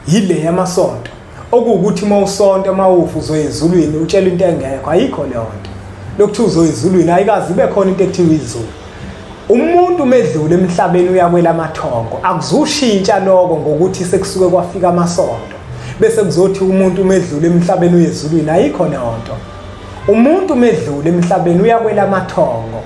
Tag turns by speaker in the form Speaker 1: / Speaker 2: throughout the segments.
Speaker 1: yile yamasonto okuwukuthi mawusonto mawufu uzoyezulwini utshela into engekho ayikho leyo nto lokuthi uzoyezulwini ayikazi ibe khona into ekuthiwa izulu umuntu medlule emhlabeni uyakwela amathongo akuzushintsha lokho ngokuthi sekusuke kwafika amasonto bese kuzothi umuntu medlule emhlabeni uyezulwini ayikho leyo nto umuntu medlule emhlabeni uyakwela amathongo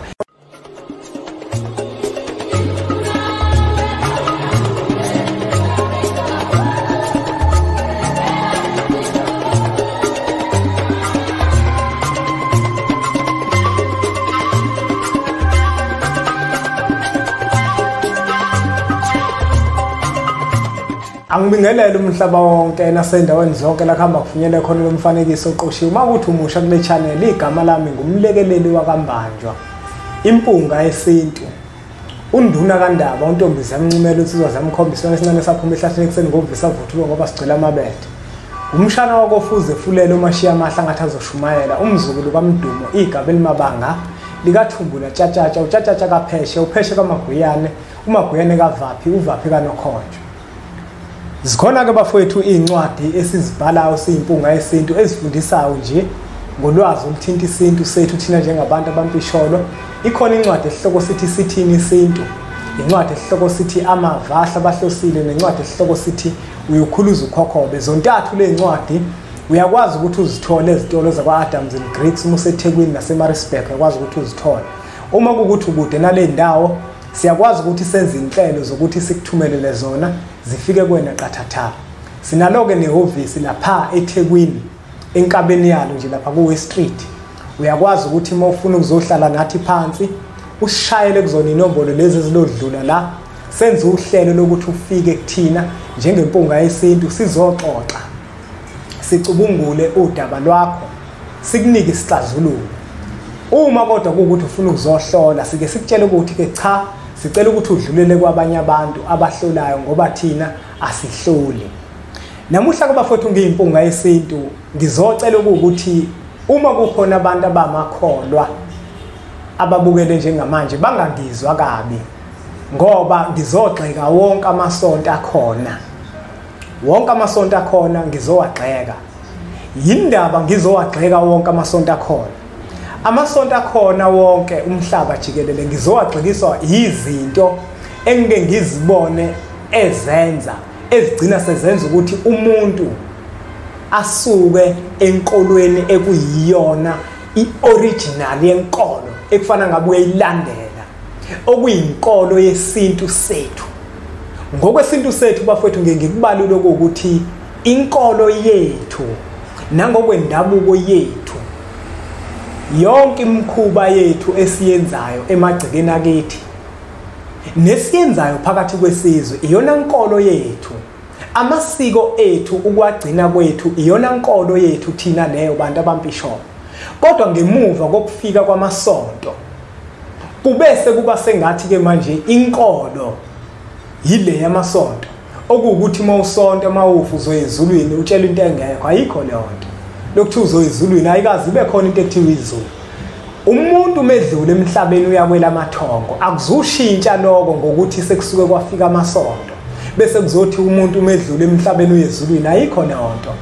Speaker 1: Angibingelele umhlaba wonke nasendaweni zonke la khamba kufinyele khona lo mfanekiso oqoshiwe makuthi umusha kule channel igama lami ngumlekeleli wakambanjwa impunga yesintu unduna kaNdaba untombizi yamncumela uthi uzozamkhombisa esincane saphuma ehlathini ekseni ngovisa vuthulwa ngoba sigcela amabethe umshana wakofuze fulele umashiya amahla ngathi azoshumayela umzukulu kaMdumo igaba elimabanga likathumbula tshatatsha utshatatsha kapheshe upheshe kaMaguyane uMaguyane kavaphi uvaphi kanokhonjo zikhona ke bafowethu incwadi esizibhalayo siyimpunga yesintu ezifundisayo nje ngolwazi oluthinta isintu sethu thina njengabantu abampisholo ikhona incwadi esihloko sithi sithini isintu incwadi esihloko sithi amavahla abahlosile nencwadi esihloko sithi uyokhuluza ukhokhobe zontathu le ncwadi uyakwazi ukuthi uzithole ezitolo zakwa-Adams and Greeks uma useThekwini naseMaritzburg uyakwazi ukuthi uzithole uma kukuthi ukude nale ndawo siyakwazi ukuthi senze inhlelo zokuthi sikuthumelele zona zifike kuwena qathatha sinaloke nehhovisi lapha eThekwini enkabeni yalo nje lapha ku West Street uyakwazi ukuthi uma ufuna ukuzohlala nathi phansi usishayele kuzona inombolo lezi ezilodlula la senze uhlelo lokuthi ufike kuthina njengempunga yesintu sizoxoxa sicubungule udaba lwakho sikunike isixazululo uma kodwa ukuthi ufuna ukuzohlola sike sikutshela ukuthi ke cha sicela ukuthi udlulele kwabanye abantu abahlolayo ngoba thina asihloli namuhla kubafowethu ngiyimpunga yesintu ngizocela ukuthi uma kukhona abantu abamakholwa ababukele njengamanje bangangizwa kabi ngoba ngizogxeka wonke amasonto akhona ngizowagxeka yindaba ngizowagxeka wonke amasonto akhona amasonto akhona wonke umhlaba jikelele ngizowagxikiswa izinto engeke ngizibone ezigcina sezenza ukuthi umuntu asuke enkolweni ekuyiyona ioriginal yenkolo ekufana ngabe uyayilandela okuyinkolo yesintu sethu ngokwesintu sethu bafowethu ngikubalule ukuthi inkolo yethu nangokwendabuko yethu yonke imikhuba yethu esiyenzayo emagcekeni akithi nesiyenzayo phakathi kwesizwe iyona nkolo yethu amasiko ethu ukwagcina kwethu iyona nkolo yethu thina leyo bantu abampisholo kodwa ngemuva kokufika kwamasonto kubese kuba sengathi ke manje inkolo yile yamasonto okuwukuthi mawusonto mawufu uzoyezulwini utshela into engekho ayikho leyo nto lokuthi uzoyezulwini ayikazi ibe khona into ekuthiwa izulu umuntu medlule emhlabeni uyakwela amathongo akuzushintsha lokho ngokuthi sekusuke kwafika amasonto bese kuzothi umuntu medlule emhlabeni uyezulwini ayikho leyo nto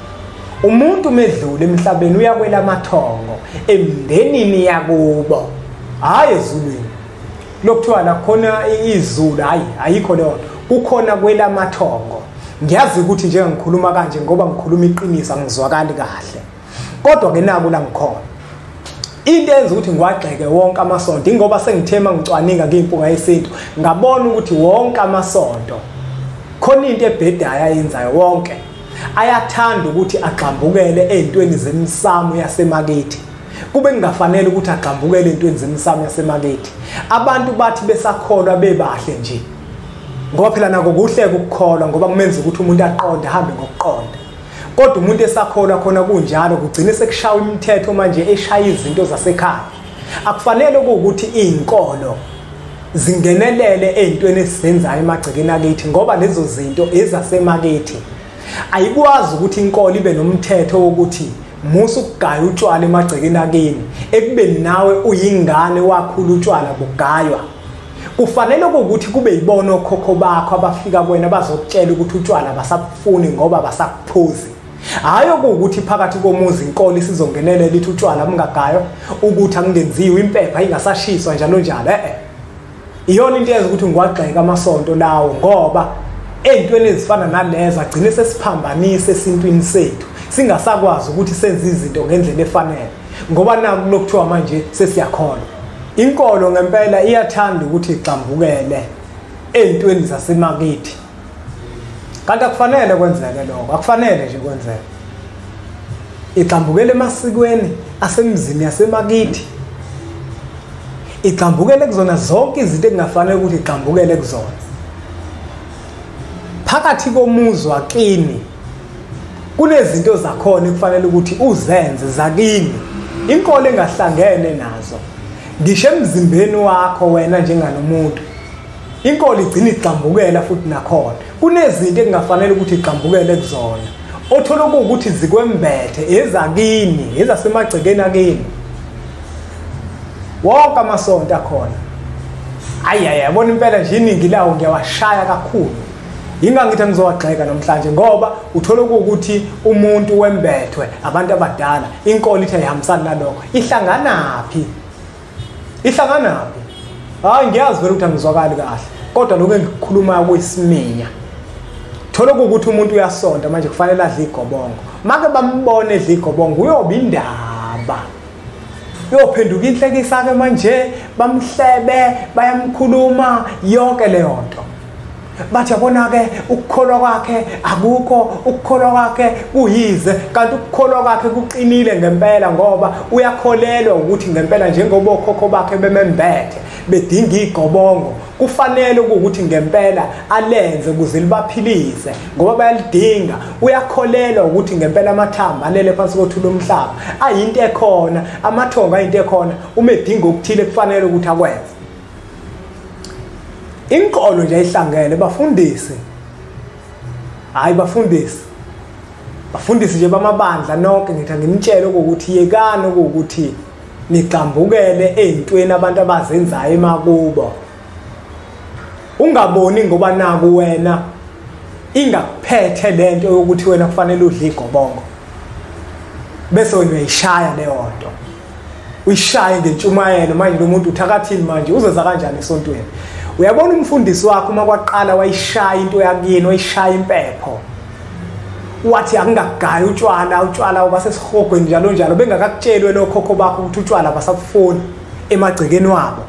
Speaker 1: umuntu medlule emhlabeni uyakwela amathongo emndenini yakubo hayi ezulwini lokuthiwa lakhona izulu ayikho leyo nto kukhona kwela amathongo ngiyazi ukuthi nje ngikhuluma kanje ngoba ngikhuluma iqiniso ngizwakali kahle kodwa ke naku la ngikhona into enza ukuthi ngiwagxeke wonke amasonto ingoba sengithema ngicwaninga ngeimpunga yesintu ngabona ukuthi wonke amasonto khona into ebhedayo ayenzayo wonke ayathanda ukuthi agxambukele ezintweni zemsamo yasemakithi kube kungafanele ukuthi agxambukele ezintweni zemsamo yasemakithi abantu bathi besakholwa bebahle nje ngoba phela nako kuhleke ukukholwa ngoba kumenza ukuthi umuntu aqonde ahambe ngokuqonda kodwa umuntu esakholwa khona kunjalo kugcina sekushawa imithetho manje eshaya izinto zasekhaya akufanele ukuthi inkolo zingenelele ezintweni esizenzayo emagcekeni akithi ngoba lezo zinto ezasemakithi ayikwazi ukuthi inkolo ibe nomthetho wokuthi musu ukugaya utshwala emagcekeni akini ekubeni nawe uyingane wakhula utshwala bugaywa kufanele ukuthi kube yibona okhokho bakho abafika kuwena bazokutshela ukuthi utshwala basakufuni ngoba basakuphuzi. Hayi ukuthi phakathi komuzi inkolo isizongenelela lithi utshwala mungagayo ukuthi angenziwe impepha ingasashiswa njalo njalo. Iyona into eyenza ukuthi ngiwagxeka amasonto lawo ngoba entweni ezifana naleza agcine sesiphambanise esintwini sethu singasakwazi ukuthi senze izinto ngendlela efanele ngoba naku lokuthiwa manje sesiyakholwa. Inkolo ngempela iyathanda ukuthi igxambukele entweni zasemakithi. Kanti akufanele kwenzeke lokho, akufanele nje kwenzeke. Igxambukele emasikweni asemzini yasemakithi. Igxambukele kuzona zonke izinto engafanele ukuthi igxambukele kuzona. Phakathi komuzi wakini kunezinto zakhona ekufanele ukuthi uzenze zakini. Inkolo engahlangene nazo. Ngisho emzimbeni wakho wena njenganomuntu. Inkolo igcina igxambukela futhi nakhona. Kunezinto engafanele ukuthi igxambukele kuzona. Othola ukuthi zikwembethe ezakini, ezasemagcekeni akini. Wonke amasonto akhona. Yabona impela nje iningi lawo ngiyawashaya kakhulu. Yinga ngithi ngizowagxeka namhlanje ngoba uthola ukuthi umuntu wembethwe abantu abadala inkolo ithi ayihambisani nalokho. Ihlanganaphi? Ihlanganaphi? Ngiyazi vele ukuthi angizwakali kahle. Kodwa lokho engikukhulumayo kuyisiminya. Thola ukuthi umuntu uyasonta manje kufanele adle igobongo. Make bambone edle igobongo uyoba indaba. Uyophenduka inhlekisa ke manje bamhlebe bayamkhuluma yonke leyo nto. Bathi yabona ke ukukholwa kwakhe akukho, ukukholwa kwakhe kuyize kanti ukukholwa kwakhe kuqinile ngempela ngoba uyakholelwa ukuthi ngempela njengoba okhokho bakhe bemembethe bedinga igobongo kufanele ukuthi ngempela alenze ukuze libaphilise ngoba bayalidinga. Uyakholelwa ukuthi ngempela amathamba alele phansi kothula umhlaba ayinto ekhona, amathonga ayinto ekhona, uma edinga ukuthile kufanele ukuthi akwenze. Inkolo nje ayihlangene bafundisi. Bafundisi nje bamabandla nonke ngithi ngimtshele ukuthi yekani ukuthi nigxambukele ezintweni abantu abazenzayo emakubo. Ungaboni ngoba naku wena ingakuphethe lento yokuthi wena kufanele udle igobongo. Bese wena uyishaya leyo nto. Uyishaya ngentshumayelo manje lo muntu uthakathini manje uzoza kanjani esontweni? Uyabona umfundisi wakho uma kwaqala wayishaya into yakini, wayishaya impepho. Wathi angingagayi utshwala uba sesihogweni njalo njalo bengakakutshelwe lokhokho bakho ukuthi utshwala basakufuni emagcekeni wabo.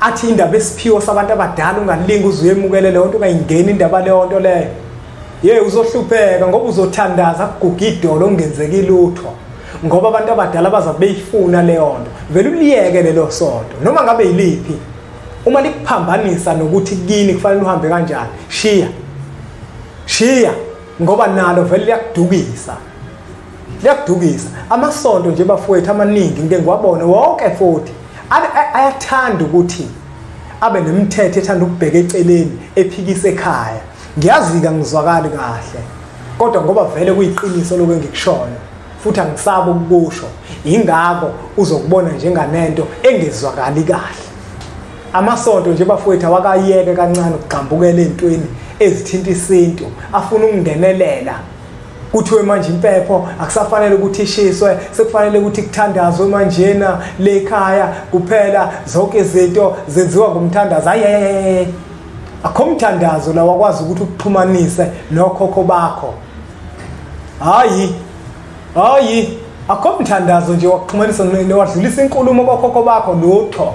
Speaker 1: Athi indaba esiphiwo sabantu abadala ungalinga uzuyemukele leyo nto ungayingeni indaba leyo nto leyo. Uzohlupheka ngoba uzothandaza kuguga idolo ungenzeki lutho. Ngoba abantu abadala bazabe beyifuna leyo nto. Vele uliyeke lelo sonto noma ngabe yiliphi. Uma likuphambanisa nokuthi kini kufanele uhambe kanjani, shiya ngoba nalo vele liyakudukisa. Amasonto nje bafowethu amaningi ngike ngiwabone wonke futhi ayathanda ukuthi abe nemithetho ethanda ukubheka eceleni ephikisa ekhaya. Ngiyazika ngizwakali kahle kodwa ngoba vele kuyiqiniso lokho engikushoyo futhi angisaba ukukusho ingakho uzokubona njenganento engezwakali kahle. Amasonto nje bafowethu awakayeke kancane ukugxambukela ezintweni ezithinta isintu afuna ukungenelela. Kuthiwe manje impepho akusafanele ukuthi ishiswe, sekufanele ukuthi kuthandazwe manjena lekhaya kuphela zonke izinto zenziwa ngumthandazo. Akho umthandazo la wakwazi ukuthi ukuxhumanise nokhokho bakho. Akho umthandazo nje wakuxhumanisa newadlulisa inkulumo kokhokho bakho lutho.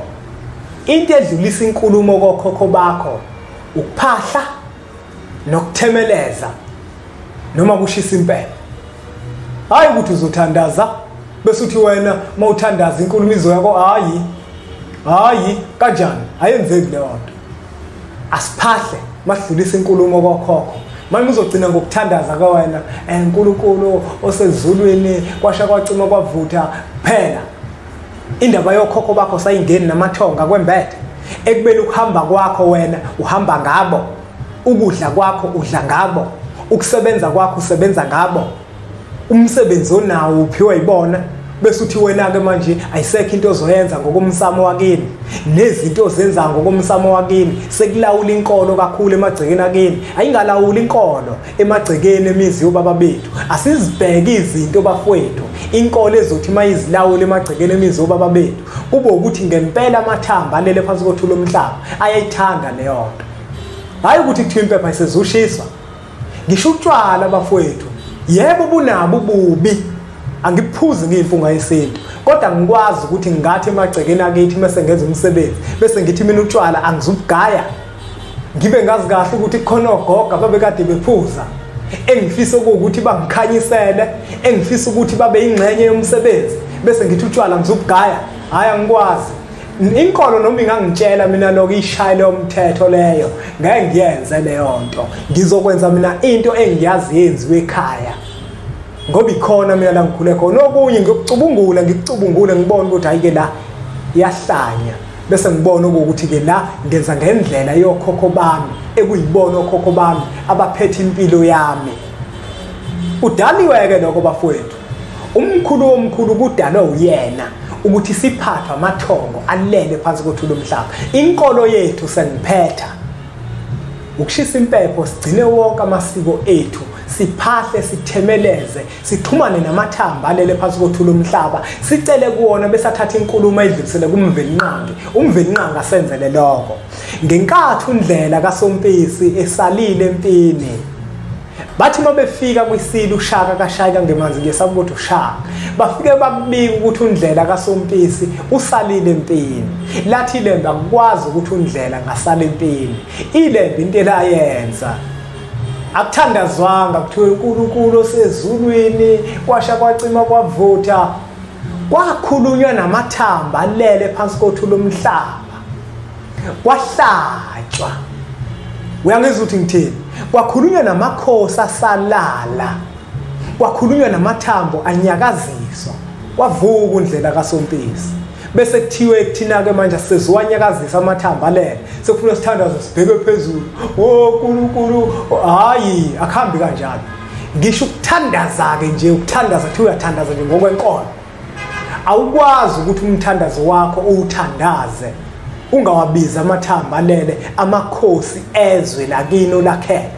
Speaker 1: Into edlulisa inkulumo kokhokho bakho ukuphahla nokuthemeleza noma kushisa impepho. Ukuthi uzothandaza bese uthi wena mawuthandaza inkulumizo yakho kanjani ayenzeki leyo nto. Asiphahle madlulisa inkulumo kokhokho. Manje uzogcina ngokuthandaza kwawena uNkulunkulu osezulwini kwasha kwacima kwavutha phela. Indaba yokhokho bakho sayingeni namathonga kwembethe ekubeni ukuhamba kwakho wena uhamba ngabo, ukudla kwakho udla ngabo, ukusebenza kwakho usebenza ngabo, umsebenzi onawo uphiwa yibona. bese uthi wena ke manje ayisekho into ozoyenza ngokomsamo wakini nezinto ozenza ngokomsamo wakini sekulawula inkolo kakhulu emagcekeni akini ayingalawula inkolo emagcekeni emizi yobaba bethu asizibheke izinto bafowethu inkolo ezothi mayizilawula emagcekeni emizi yobaba bethu kube ukuthi ngempela amathamba alele phansi kothula omhlaba ayayithanda leyo nto hayi ukuthi kuthiwa impepha isezushiswa ngisho utshwala bafowethu yebo bunabo ububi angiphuzi ngiyimpunga yesintu kodwa ngikwazi ukuthi ngathi emagcekeni akithi mase ngenza umsebenzi bese ngithi mina utshwala angizubugaya ngibe ngazi kahle ukuthi khona ogoga babekade bephuza engifisa ukuthi bangikhanyisele engifisa ukuthi babe ingxenye yomsebenzi bese ngithi utshwala ngizubugaya hayi angikwazi inkolo noma ingangitshela mina lokho ishayile umthetho leyo ngeke ngiyenze leyo nto ngizokwenza mina into engiyazi yenziwe ekhaya ngoba ikhona mina la ngikhule khona okunye ngikucubungule ngibone ukuthi ayike la iyahlanya bese ngibona ukuthi ke la ngenza ngendlela yokhokho bami ekuyibona okhokho bami abaphethe impilo yami udaliwe ke lokho bafowethu umkhulu womkhulu kudalwa uyena ukuthi siphathwa amathongo alele phansi kothula omhlaba inkolo yethu seniphetha ukushisa impepho sigcine wonke amasiko ethu siphahle sithemeleze sixhumane namathamba alele phansi kothula omhlaba sicele kuwona bese athatha inkulumo edlulisele kumvelinqangi umvelinqangi asenzele lokho ngenkathi undlela kaSompisi esalile empini bathi mabefika kwisilo ushaka kashayika ngemanzi ngesaba ukuthi ushaka bafike babika ukuthi undlela kaSompisi usalile empini lathi ilembe akukwazi ukuthi undlela ngasala empini ilembe into elayenza akuthandazwanga kuthiwe uNkulunkulu osezulwini kwasha kwacima kwavutha kwakhulunywa namathamba alele phansi kothula omhlaba kwahlatshwa uyangizwa ukuthi ngithini kwakhulunywa namakhosi asalala kwakhulunywa namathambo anyakaziswa kwavuka undlela kaSompisi bese kuthiwe kuthina ke manje seziwanyakazisa amathamba alele sekufuna sithandazo sibheke phezulu uNkulunkulu hayi akhambi kanjalo ngisho ukuthandaza ke nje ukuthandaza kuthi uyathandaza nje ngokwenkolo awukwazi ukuthi umthandazo wakho uwuthandaze ungawabiza amathamba alele amakhosi ezwe lakini lakhele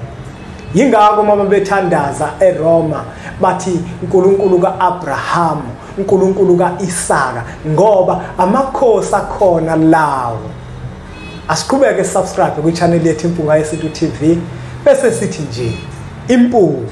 Speaker 1: yingakho mama bethandaza eRoma bathi uNkulunkulu kaAbraham uNkulunkulu kaIsaka ngoba amakhosi akhona lawo asiqhubeke subscribe ku channel yethu Impunga yesintu TV bese sithi nje impunga